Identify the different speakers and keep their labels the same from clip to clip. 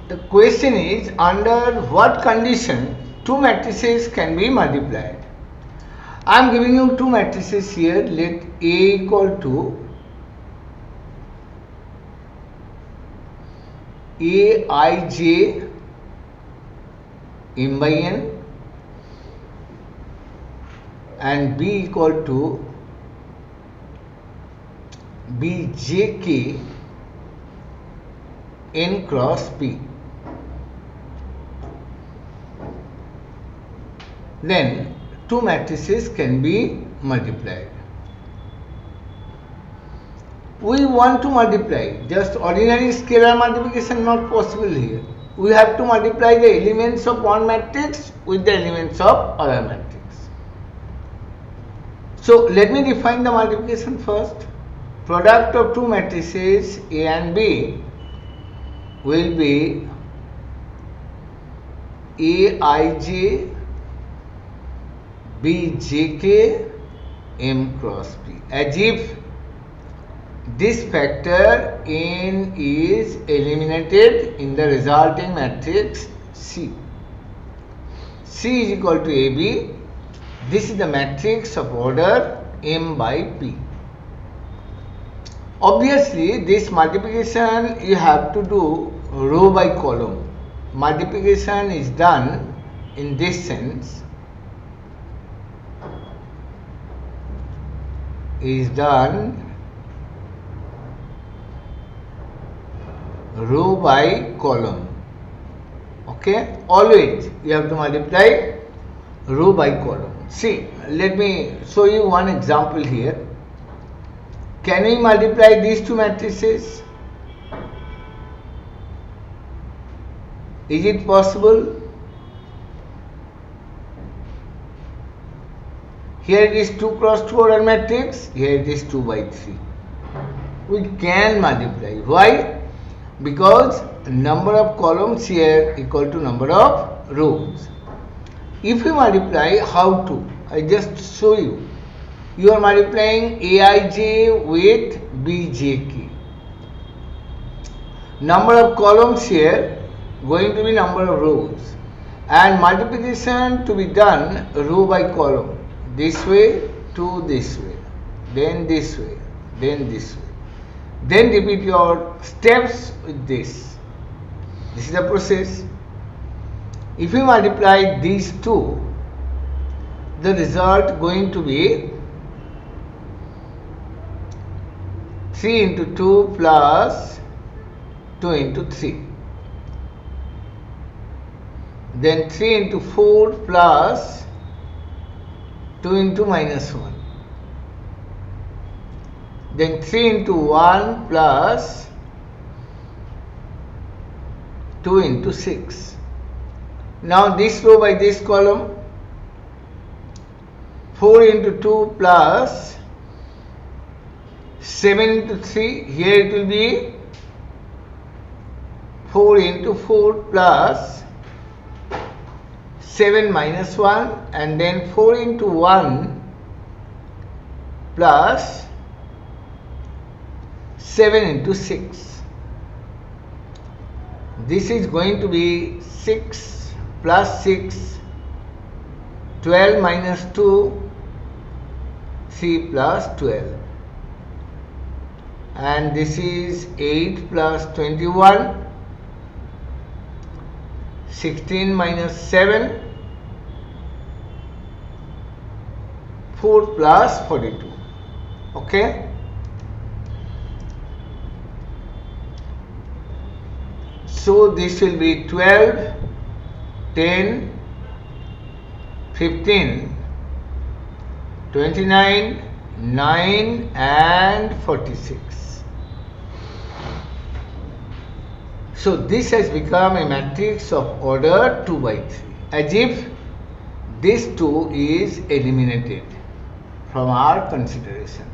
Speaker 1: The question is, under what condition two matrices can be multiplied? I am giving you two matrices here. Let A equal to Aij m by n and B equal to Bjk n cross P. Then two matrices can be multiplied. We want to multiply, just ordinary scalar multiplication not possible here. We have to multiply the elements of one matrix with the elements of other matrix. So let me define the multiplication first. Product of two matrices A and B will be Aij Bjk m cross P, as if this factor n is eliminated in the resulting matrix C. C is equal to AB. This is the matrix of order m by P. Obviously, this multiplication you have to do row by column. Multiplication is done in this sense, is done row by column. Okay, always you have to multiply row by column. See, let me show you one example here. Can we multiply these two matrices? Is it possible? Here it is 2 cross 2 order matrix, here it is 2 by 3. We can multiply. Why? Because number of columns here equal to number of rows. If you multiply, how to? I just show you. You are multiplying Aij with Bjk. Number of columns here going to be number of rows, and multiplication to be done row by column. This way to this way, then this way, then this way. Then repeat your steps with this. This is the process. If you multiply these two, the result going to be 3 into 2 plus 2 into 3. Then 3 into 4 plus 2 into minus 1. Then 3 into 1 plus 2 into 6. Now this row by this column, 4 into 2 plus 7 into 3, here it will be 4 into 4 plus 7 minus 1, and then 4 into 1 plus 7 into 6. This is going to be 6 plus 6, 12 minus 2, 3 plus 12. And this is 8 plus 21, 16 minus 7, 4 plus 42. Okay. So this will be 12, 10, 15, 29, 9 and 46. So this has become a matrix of order 2 by 3, as if this 2 is eliminated from our consideration.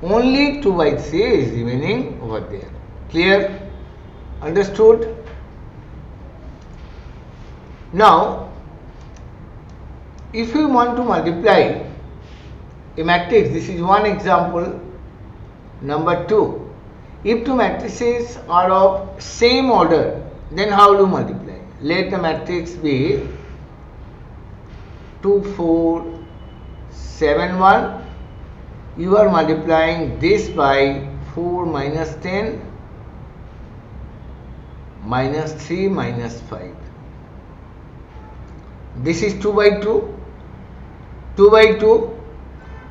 Speaker 1: Only 2 by 3 is remaining over there. Clear? Understood? Now, if you want to multiply a matrix, this is one example. Number 2, if two matrices are of same order, Then how to multiply? Let the matrix be 2, 4, 7, 1. You are multiplying this by 4 minus 10 minus 3 minus 5. This is 2 by 2. 2 by 2.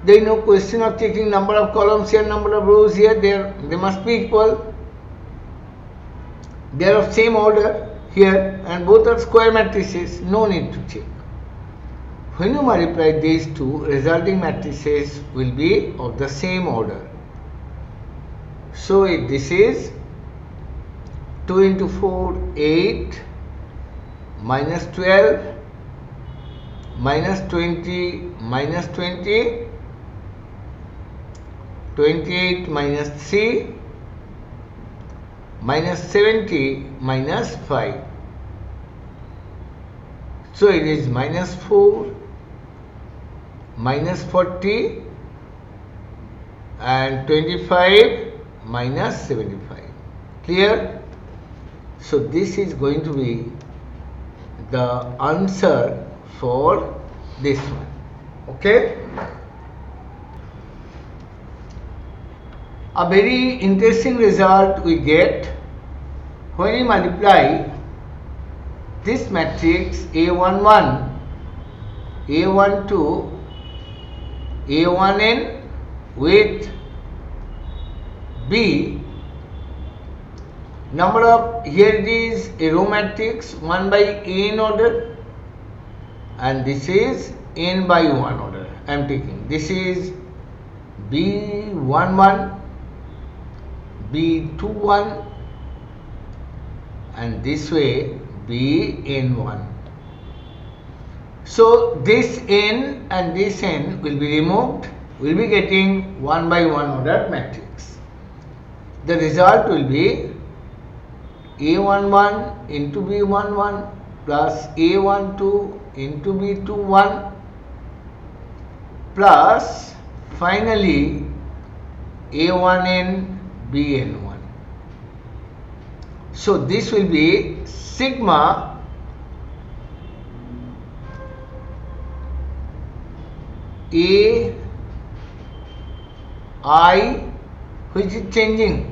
Speaker 1: There is no question of taking number of columns here, number of rows here. They must be equal. They are of same order here and both are square matrices. No need to check. When you multiply these two, resulting matrices will be of the same order. So this is 2 into 4, 8, minus 12, minus 20, minus 20, 28 minus 3, minus 70 minus 5. So it is minus 4, minus 40 and 25 minus 75. Clear? So this is going to be the answer for this one. Okay? A very interesting result we get when we multiply this matrix A11, A12, A1n with B. Number of, here it is a row matrix 1 by n order and this is n by 1 order. I am taking this is B11, B21 and this way Bn1. So this n and this n will be removed. We will be getting 1 by 1 order matrix. The result will be A11 into B11 plus A12 into B21 plus finally A1n Bn1. So this will be sigma A I, which is changing.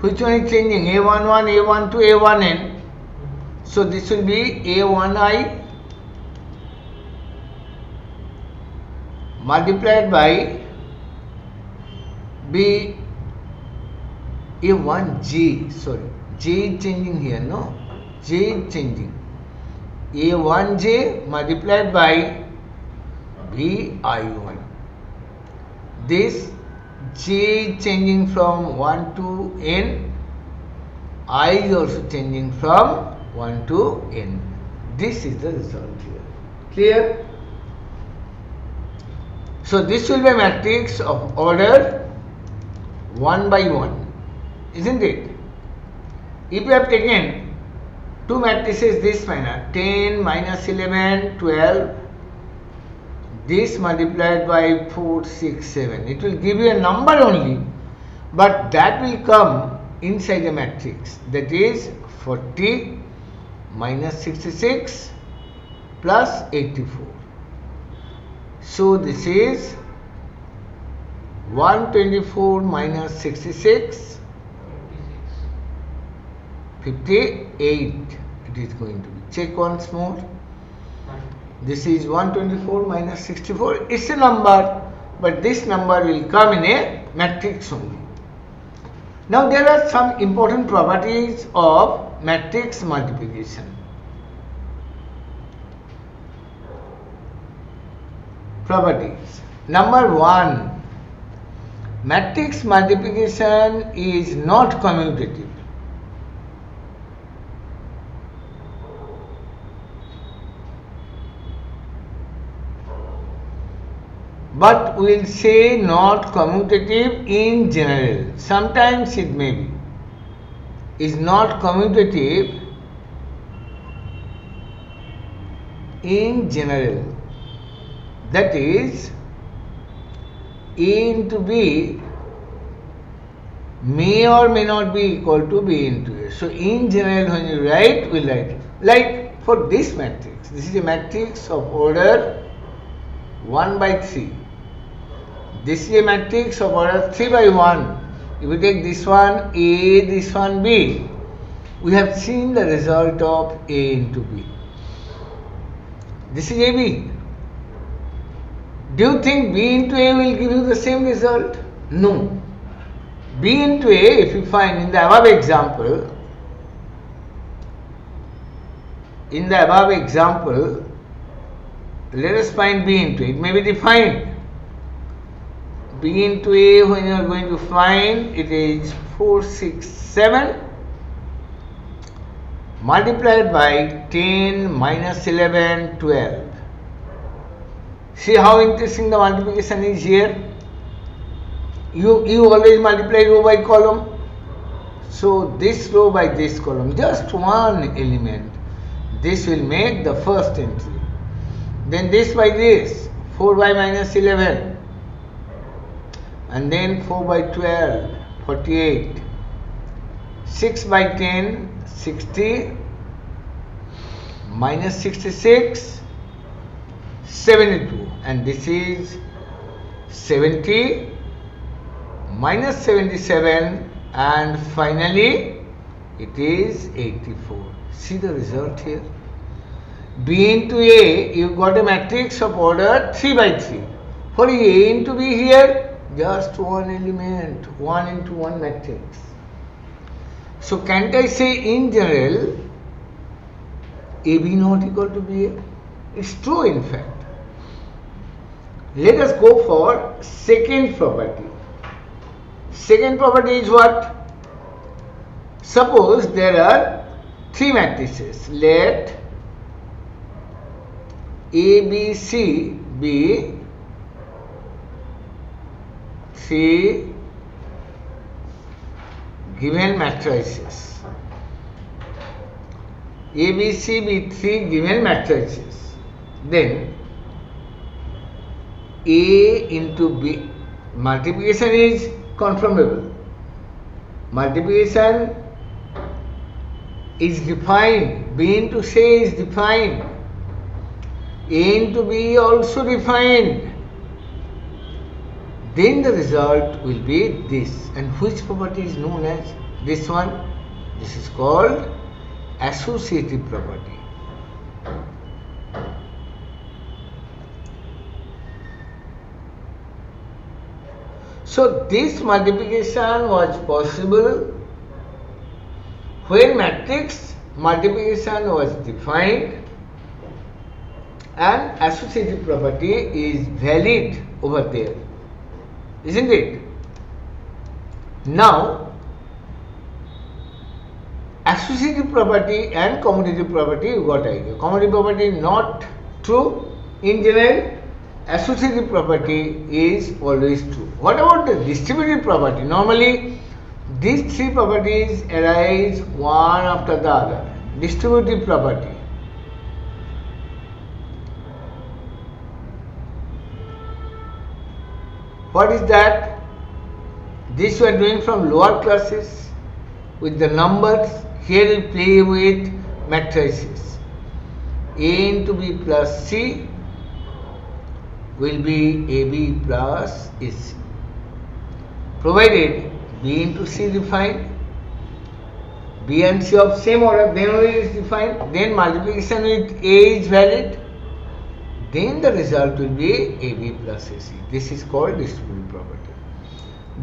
Speaker 1: Which one is changing? A11, A12, A1n. So this will be A1i multiplied by B A1j. Sorry, j is changing here. No, j is changing. A1j multiplied by Bi1. This j is changing from 1 to n, I is also changing from 1 to n. This is the result here. Clear? So this will be a matrix of order 1 by 1, isn't it? If you have taken two matrices this manner, 10 minus 11, 12, this multiplied by 4, 6, 7. It will give you a number only, but that will come inside the matrix. That is 40 minus 66 plus 84. So this is 124 minus 66, 58. It is going to be. Check once more. This is 124 minus 64. It's a number, but this number will come in a matrix only. Now there are some important properties of matrix multiplication. Properties. Number 1. Matrix multiplication is not commutative. But we will say not commutative in general. Sometimes it may be. Is not commutative in general. That is, A into B may or may not be equal to B into A. So in general, when you write, we'll write like for this matrix. This is a matrix of order 1 by 3. This is a matrix of order 3 by 1. If we take this one A, this one B, we have seen the result of A into B. This is AB. Do you think B into A will give you the same result? No. B into A, if you find in the above example, let us find B into A. It may be defined. B into A, when you are going to find, it is 467 multiplied by 10 minus 11, 12. See how interesting the multiplication is here. You always multiply row by column. So this row by this column, just one element. This will make the first entry. Then this by this, 4 by minus 11. And then 4 by 12, 48. 6 by 10, 60. Minus 66, 72. And this is 70 minus 77, and finally it is 84. See the result here. B into A, you got a matrix of order 3 by 3. For A into B here, just one element, 1 into 1 matrix. So can't I say in general AB not equal to BA? It's true in fact. Let us go for second property. Second property is what? Suppose there are 3 matrices. Let A, B, C be 3 given matrices. A, B, C be 3 given matrices. Then A into B, multiplication is conformable. Multiplication is defined. B into C is defined. A into B also defined. Then the result will be this. And which property is known as this one? This is called associative property. So this multiplication was possible when matrix multiplication was defined and associative property is valid over there, isn't it? Now associative property and commutative property you got idea. Commutative property not true in general. Associative property is always true. What about the distributive property? Normally these 3 properties arise one after the other. Distributive property. What is that? This we are doing from lower classes with the numbers. Here we play with matrices. A into B plus C will be AB plus AC. Provided B into C defined, B and C of same order, then only is defined, then multiplication with A is valid, then the result will be AB plus AC. This is called distributive property.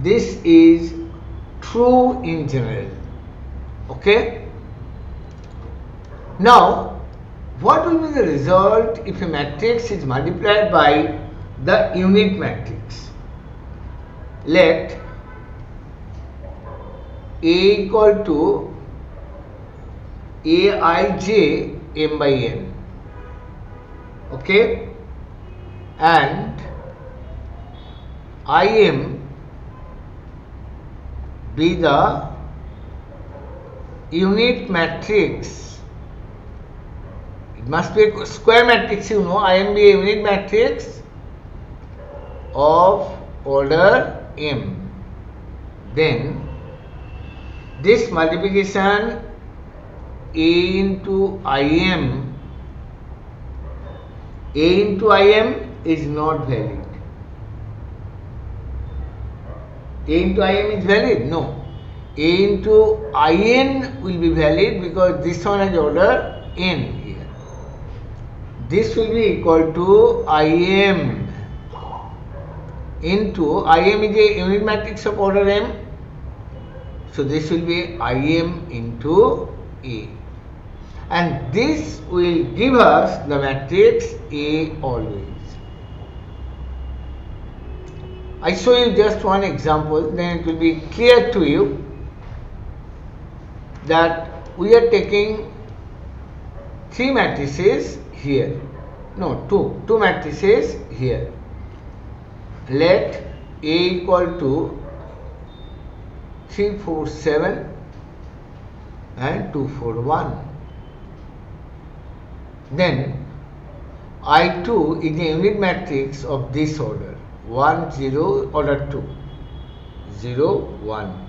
Speaker 1: This is true in general. Okay? Now, what will be the result if a matrix is multiplied by the unit matrix? Let A equal to Aij m by n. Okay? And Im be the unit matrix. It must be a square matrix, you know. Im be a unit matrix of order m. Then this multiplication A into IM is not valid. A into IM is valid? No. A into IN will be valid because this one has order N here. This will be equal to IM into IM is a unit matrix of order M. So this will be IM into A. And this will give us the matrix A always. I show you just one example, then it will be clear to you that we are taking three matrices here. No, two matrices here. Let A equal to 3, 4, 7 and 2, 4, 1. Then I2 is the unit matrix of this order 1, 0, order 2, 0, 1.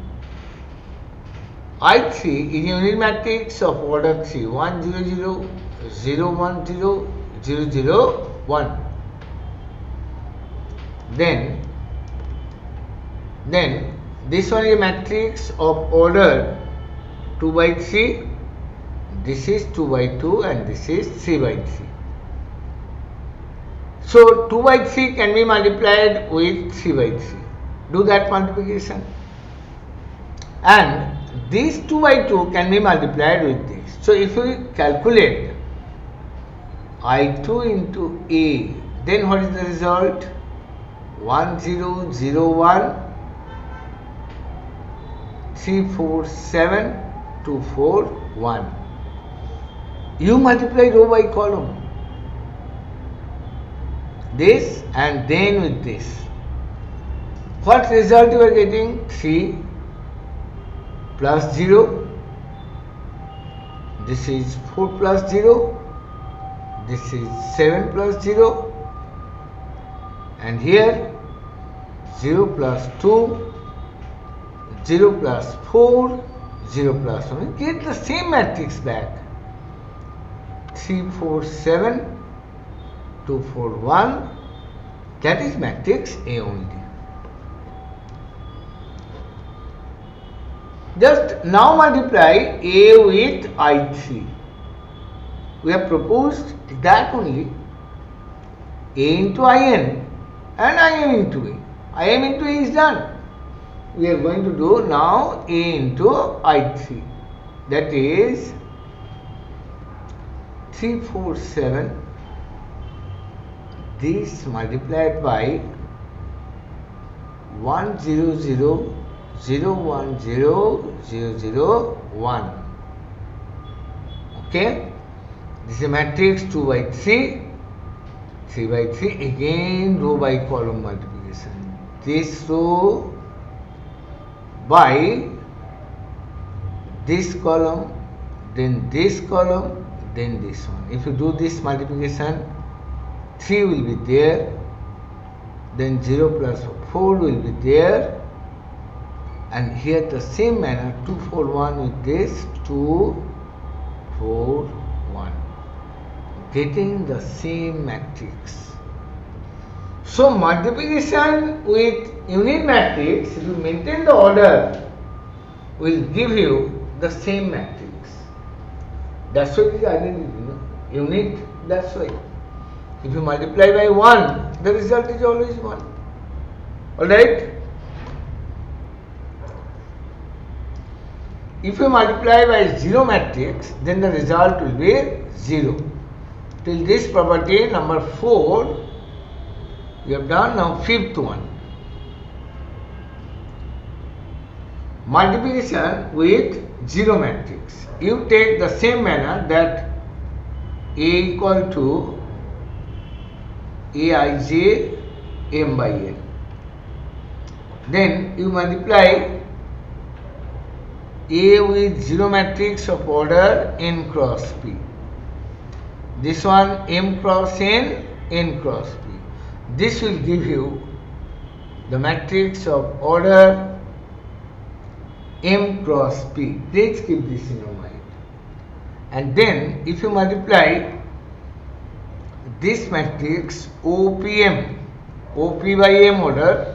Speaker 1: I3 is the unit matrix of order 3 1, 0, 0, 0, 1, 0, 0, 0, 1. Then this one is a matrix of order 2 by 3. This is 2 by 2 and this is 3 by 3. So 2 by 3 can be multiplied with 3 by 3. Do that multiplication. And this 2 by 2 can be multiplied with this. So if we calculate I2 into A, then what is the result? 1, 0, 0, 1, 3, 4, 7, 2, 4, 1. You multiply row by column. This and then with this. What result you are getting? 3 plus 0. This is 4 plus 0. This is 7 plus 0. And here 0 plus 2, 0 plus 4, 0 plus 1. Get the same matrix back. 3, 4, 7, 2, 4, 1. That is matrix A only. Just now multiply A with I3. We have proposed that only. A into IN and IM into A. IM into A is done. We are going to do now A into I3. That is 3, 4, 7. This multiplied by 1, 0, 0, 0, 1, 0, 0, 0, 1. Okay. This is a matrix 2 by 3. 3 by 3. Again row by column multiplication. This row by this column, then this column, then this one. If you do this multiplication, 3 will be there, then 0 plus 4 will be there, and here the same manner 2, 4, 1 with this 2, 4, 1, getting the same matrix. So multiplication with unit matrix, if you maintain the order, will give you the same matrix. That's why it is identity, unit, that's why. If you multiply by 1, the result is always 1. Alright? If you multiply by 0 matrix, then the result will be 0. Till this property number 4, we have done. Now fifth one. Multiplication with 0 matrix. You take the same manner that A equal to Aij M by N. Then you multiply A with 0 matrix of order N cross P. This one M cross N, N cross P. This will give you the matrix of order M cross P. Please keep this in your mind. And then if you multiply this matrix OPM, OP by M order,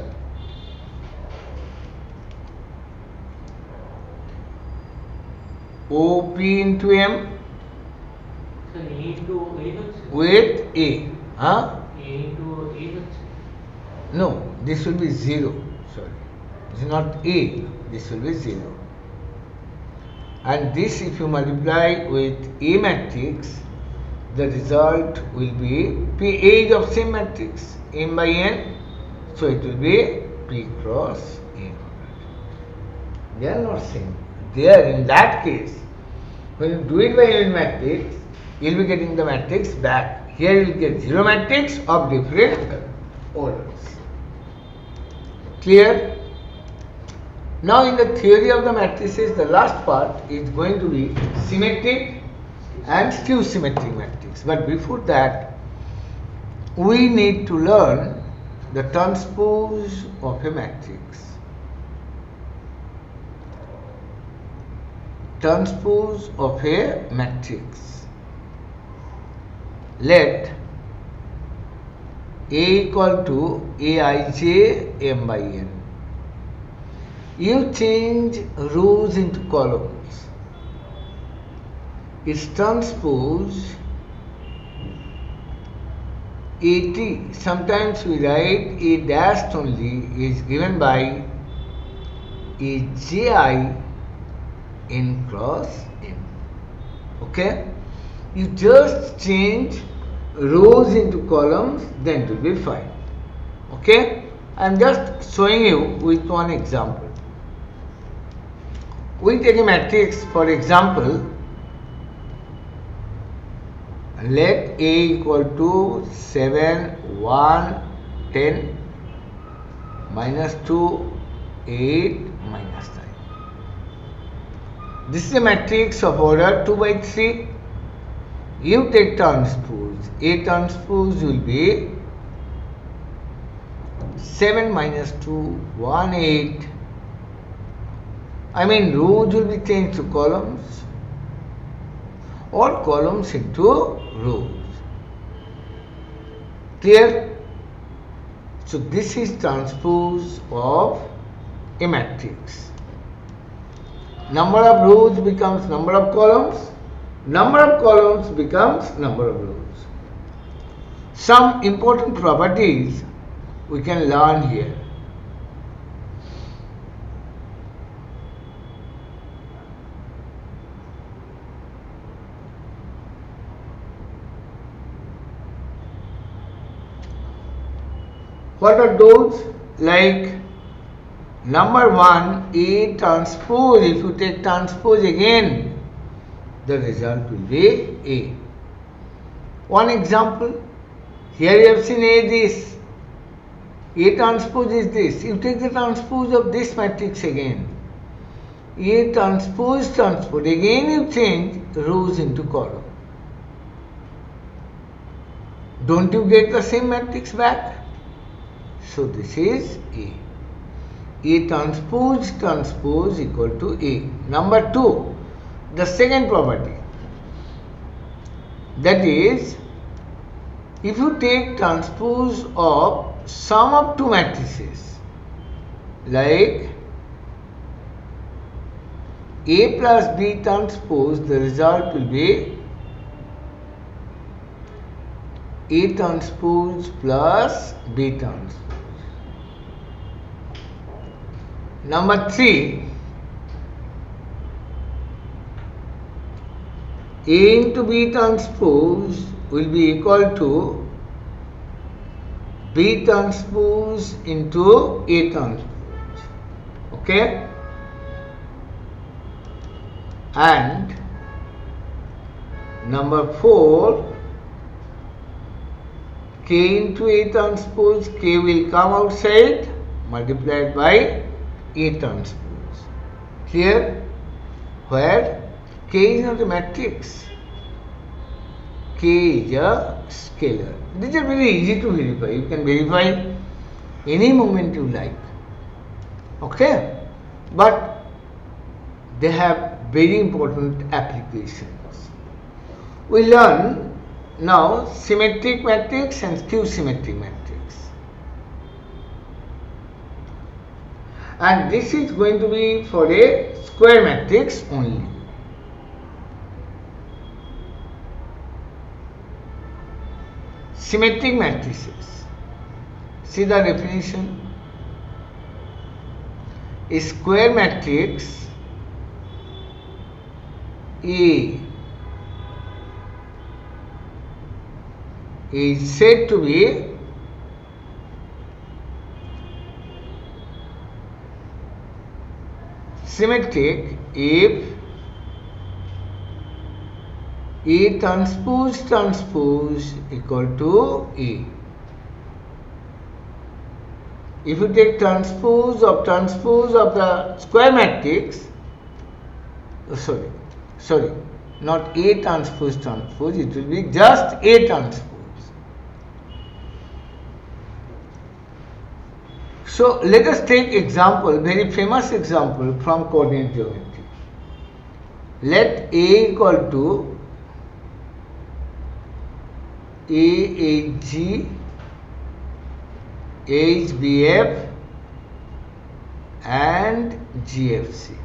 Speaker 1: OP into M with A. Huh? No, this will be 0. Sorry. This is not A. This will be 0. And this, if you multiply with A matrix, the result will be P of same matrix, M by N. So it will be P cross N. They are not same. There, in that case, when you do it by N matrix, you will be getting the matrix back. Here you will get 0 matrix of different orders. Clear? Now in the theory of the matrices, the last part is going to be symmetric and skew symmetric matrix. But before that, we need to learn the transpose of a matrix. Transpose of a matrix. Let A equal to Aij M by N. You change rows into columns. Its transpose AT, sometimes we write A dashed only, is given by Aj N cross M. Okay? You just change rows into columns, then it will be fine. Okay? I am just showing you with one example. We take a matrix, for example, let A equal to 7, 1, 10, minus 2, 8, minus 9. This is a matrix of order 2 by 3. You take transpose. A transpose will be 7 minus 2, 1, 8. I mean, rows will be changed to columns or columns into rows. Clear? So this is transpose of a matrix. Number of rows becomes number of columns. Number of columns becomes number of rows. Some important properties we can learn here. What are those? Like number 1, A transpose. If you take transpose again, the result will be A. One example, here you have seen A this. A transpose is this. You take the transpose of this matrix again. A transpose transpose. Again you change rows into column. Don't you get the same matrix back? So this is A. A transpose transpose equal to A. Number 2, the second property, that is, if you take transpose of sum of two matrices, like A plus B transpose, the result will be A transpose plus B transpose. Number 3, A into B transpose will be equal to B transpose into A transpose. Okay? And number 4, K into A transpose, K will come outside, multiplied by A transpose. Clear? Where K is not a matrix, K is a scalar. These are very easy to verify. You can verify any moment you like. Okay? But they have very important applications. We learn now symmetric matrix and skew symmetric matrix. And this is going to be for a square matrix only. Symmetric matrices. See the definition. A square matrix A is said to be symmetric if A transpose equal to A. If you take transpose of the square matrix, sorry, not A transpose, it will be just A transpose. So let us take example, very famous example from coordinate geometry. Let A equal to AHG, HBF and GFC.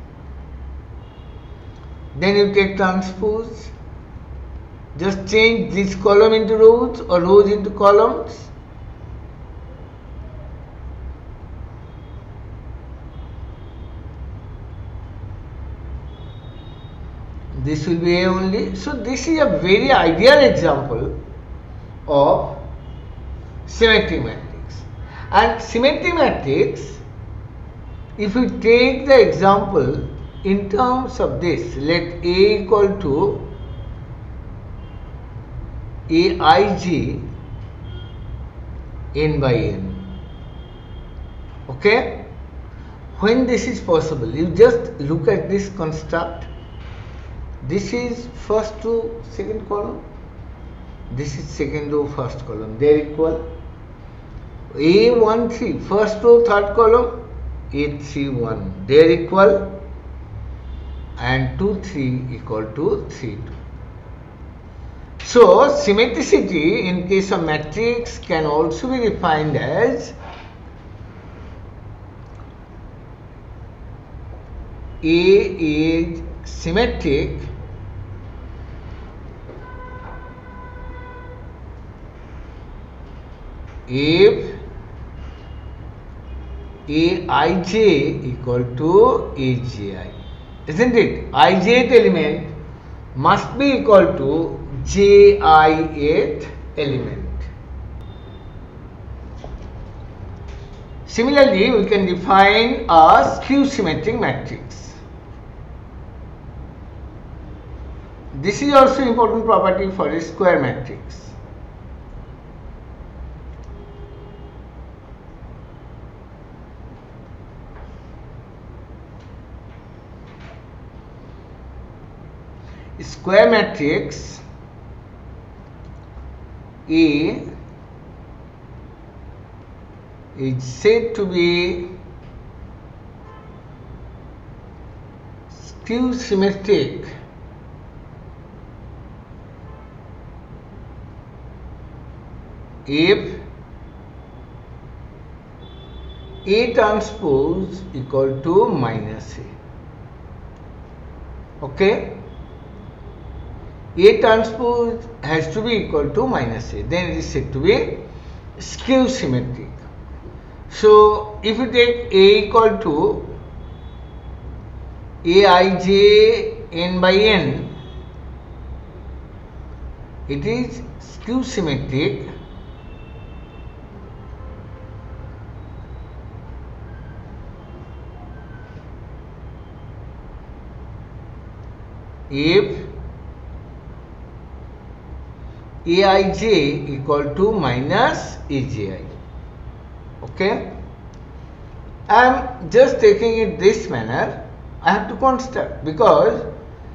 Speaker 1: Then you take transpose, just change this column into rows or rows into columns. This will be A only. So this is a very ideal example of symmetric matrix. And symmetric matrix, if we take the example in terms of this, let A equal to AIG n by n. Okay? When this is possible, you just look at this construct. This is first row, second column. This is second row, first column. They are equal. A13, first row, third column. A31, they are equal. And 2,3 equal to 3,2. So symmetricity in case of matrix can also be defined as A is symmetric if Aij equal to Aj, isn't it? Ijth element must be equal to Jith element. Similarly, we can define a skew symmetric matrix. This is also important property for a square matrix. Square matrix A is said to be skew symmetric if A transpose equal to minus A. Okay? A transpose has to be equal to minus A, then it is said to be skew symmetric. So if you take A equal to Aij n by n, it is skew symmetric if Aij equal to minus Aj. Okay? I am just taking it this manner. I have to construct because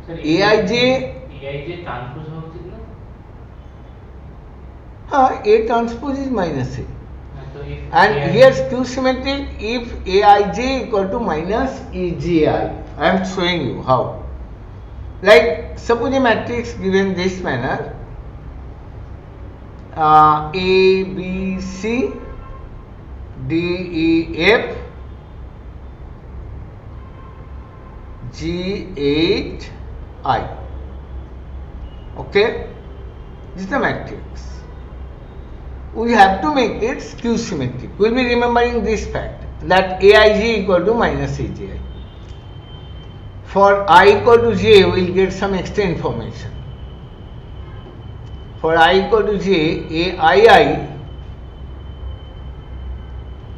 Speaker 2: Aij transpose
Speaker 1: A transpose is minus A.
Speaker 2: So
Speaker 1: and here skew symmetric if Aij equal to minus Aj. I am showing you how. Like suppose a matrix given this manner, A, B, C, D, E, F, G, H, I. Okay, this is the matrix. We have to make it skew symmetric. We will be remembering this fact that Aij equal to minus Aj. For I equal to j, we will get some extra information. For I equal to j, Aii,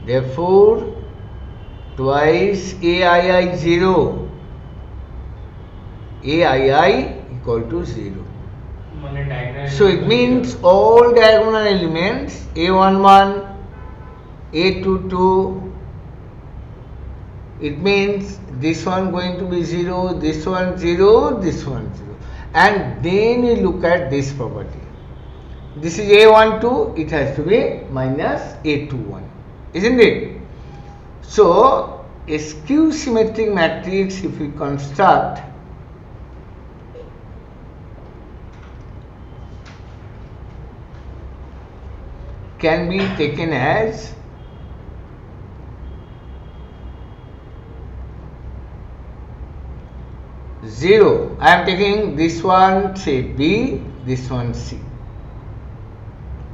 Speaker 1: therefore twice Aii 0, Aii equal to 0. So it means all diagonal elements A11, A22, it means this one going to be 0, this one 0, this one 0. And then you look at this property. This is A12, it has to be minus A21, isn't it? So a skew symmetric matrix, if we construct, can be taken as zero. I am taking this one say B, this one C.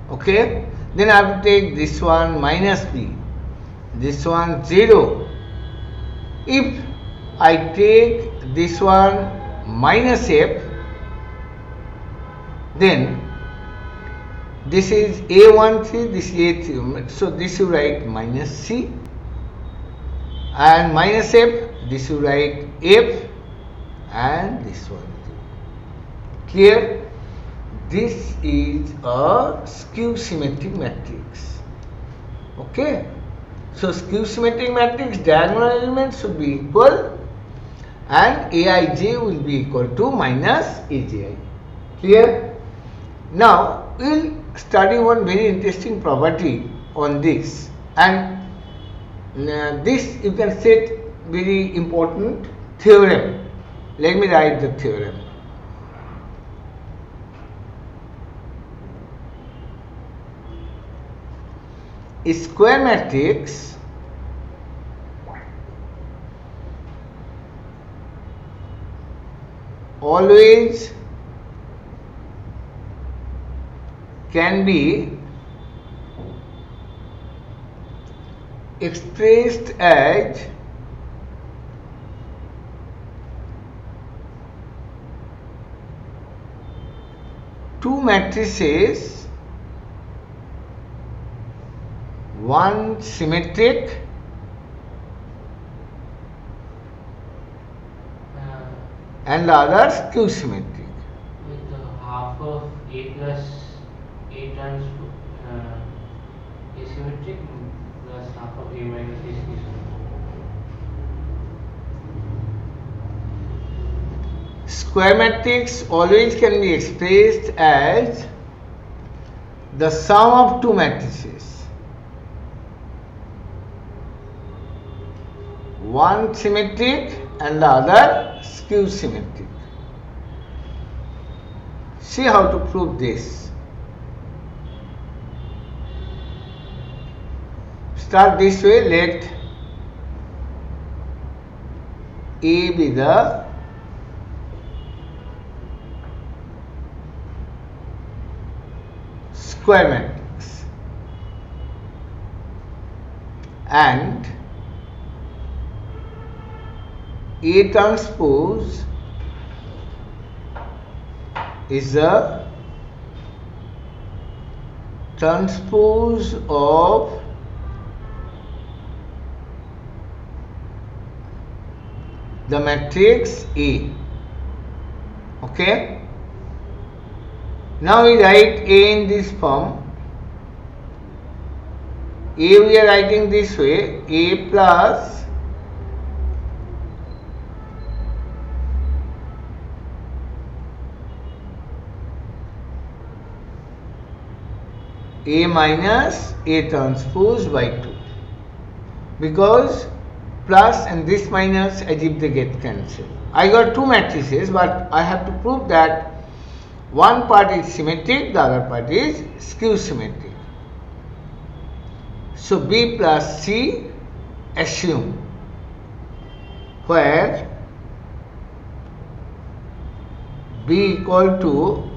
Speaker 1: Okay, then I have to take this one minus B, this one 0. If I take this one minus F, then this is A13, this is A3, so this you write minus C, and minus F, this you write F, and this one. Clear? This is a skew symmetric matrix. Okay? So skew symmetric matrix diagonal elements should be equal and Aij will be equal to minus Aj. Clear? Now we will study one very interesting property on this, and this you can set very important theorem. Let me write the theorem. A square matrix always can be expressed as two matrices, one symmetric and the other skew symmetric.
Speaker 2: With half of A plus A transpose asymmetric plus half of A minus A symmetric.
Speaker 1: Square matrix always can be expressed as the sum of two matrices, one symmetric and the other skew symmetric. See how to prove this. Start this way. Let A be the square matrix and A transpose is the transpose of the matrix A. Okay. Now we write A in this form. A we are writing this way, A plus A minus A transpose by 2, because plus and this minus as if they get cancelled. I got two matrices, but I have to prove that one part is symmetric, the other part is skew symmetric. So B plus C assume, where B equal to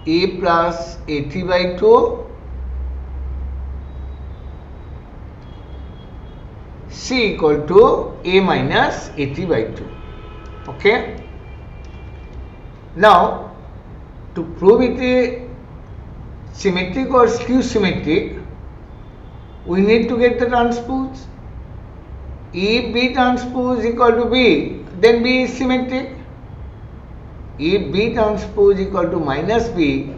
Speaker 1: A plus AT by 2, C equal to A minus AT by 2. Okay. Now, to prove it a symmetric or skew symmetric, we need to get the transpose. If B transpose equal to B, then B is symmetric. If B transpose equal to minus B,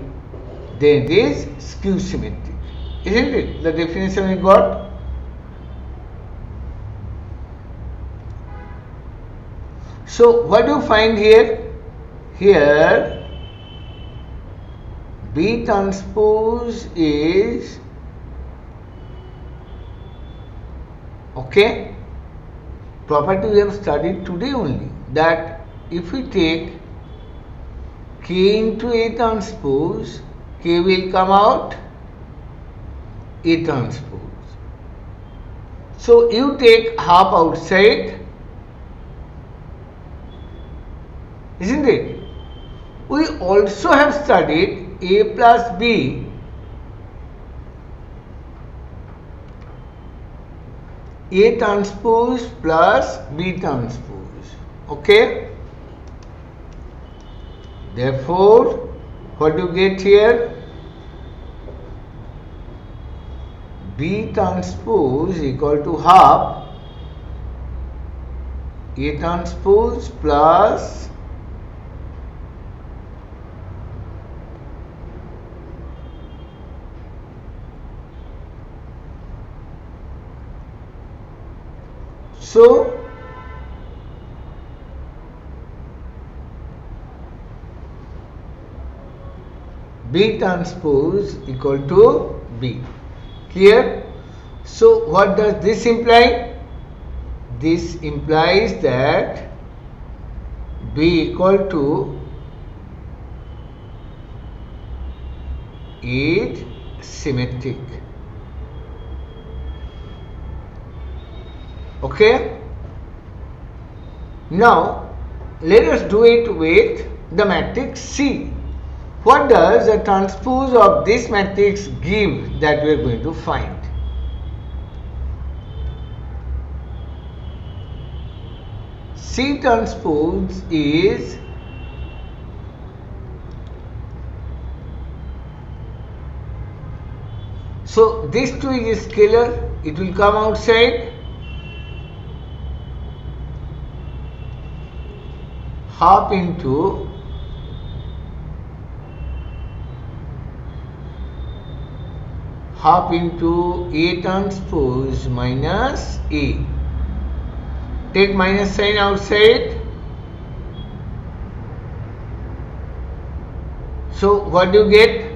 Speaker 1: then it is skew symmetric. Isn't it? The definition we got. So what do you find here? Here B transpose is okay. Property we have studied today only, that if we take K into A transpose, K will come out A transpose. So you take half outside, isn't it? We also have studied A plus B A transpose plus B transpose. Okay. Therefore, what do you get here? B transpose equal to half A transpose plus so B transpose equal to B. Clear? So what does this imply? This implies that B equal to 8 symmetric. Okay. Now let us do it with the matrix C. What does the transpose of this matrix give that we are going to find? C transpose is so this 2 is a scalar, it will come outside. Half into A transpose minus A. Take minus sign outside. So what do you get?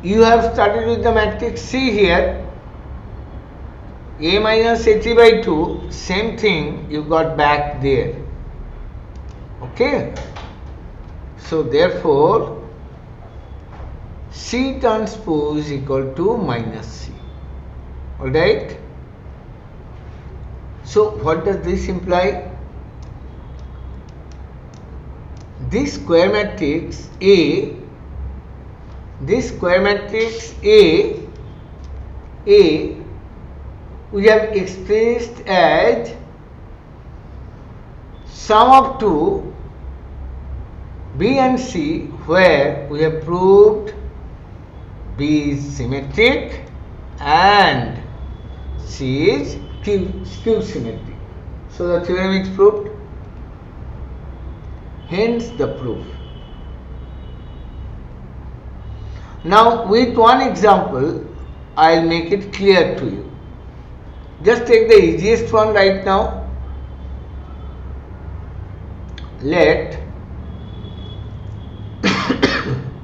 Speaker 1: You have started with the matrix C here. A minus AT by 2, same thing you got back there. Okay. So therefore C transpose equal to minus C. Alright. So what does this imply? This square matrix A, we have expressed as sum of two B and C, where we have proved B is symmetric and C is skew symmetric. So the theorem is proved. Hence the proof. Now with one example I will make it clear to you. Just take the easiest one right now. Let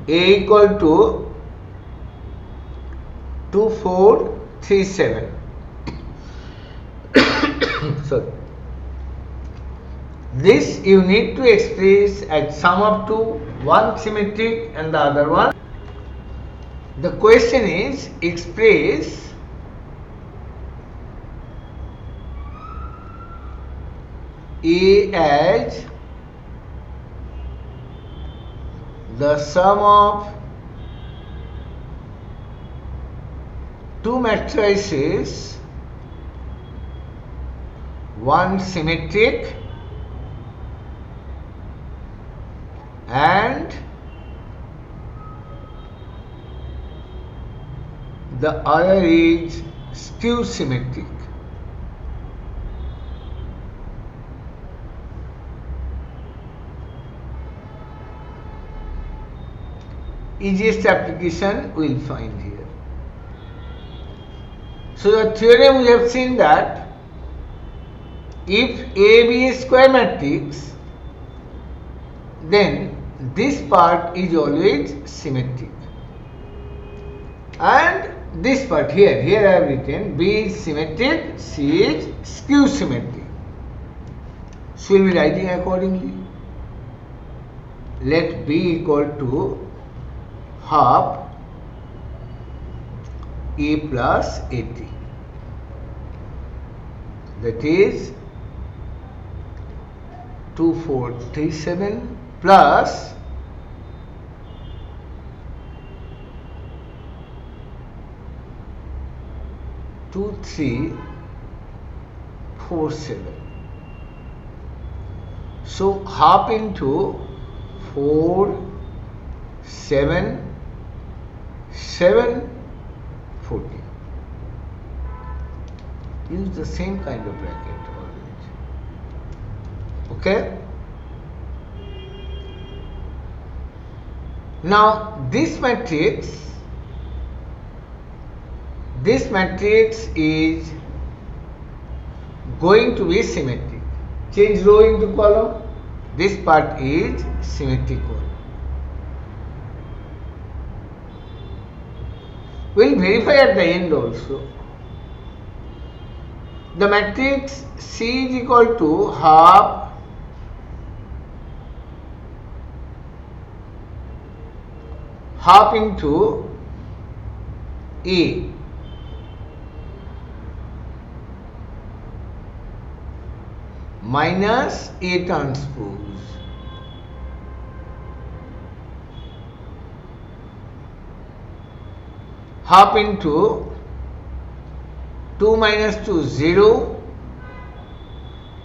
Speaker 1: A equal to 2, 4, 3, 7. sorry. This you need to express as sum of two, one symmetric and the other one. The question is express A as the sum of two matrices, one symmetric and the other is skew symmetric. Easiest application we will find here. So the theorem we have seen that if A be a square matrix, then this part is always symmetric, and this part here I have written B is symmetric, C is skew symmetric. So we will be writing accordingly. Let B equal to half A plus AT, that is 2437 plus 2347. So half into 4, 7, 7, 14. Use the same kind of bracket always. Okay? Now this matrix is going to be symmetric. Change row into column. This part is symmetric one. We will verify at the end also. The matrix C is equal to half into A minus A transpose. Half into 2 minus 2 0,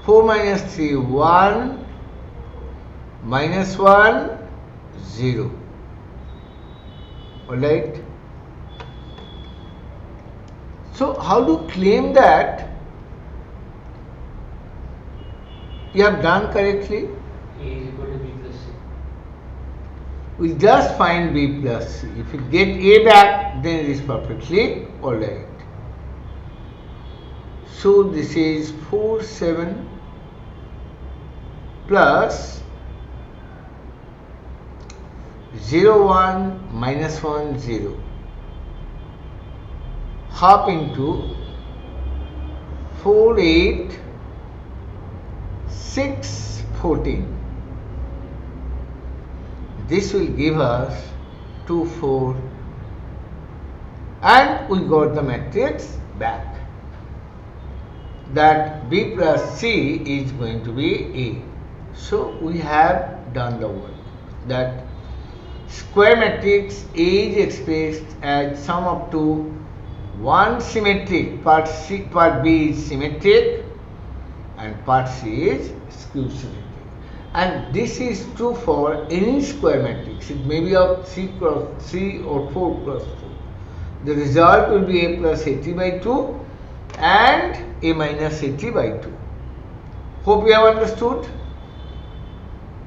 Speaker 1: 4 minus 3 1, minus 1 0. Alright. So how to claim that you have done correctly?
Speaker 2: A is equal to B plus C.
Speaker 1: We just find B plus C. If you get A back, then it is perfectly alright. So this is 4 7 plus 0 1 minus 1 0, half into 4 8 6 14. This will give us 2 4, and we got the matrix back. That B plus C is going to be A. So we have done the work. That square matrix A is expressed as sum of two, one symmetric, part B is symmetric and part C is skew symmetric. And this is true for any square matrix. It may be of 3 cross 3 or 4 cross 4. The result will be A plus AT by 2 and A minus AT by 2. Hope you have understood.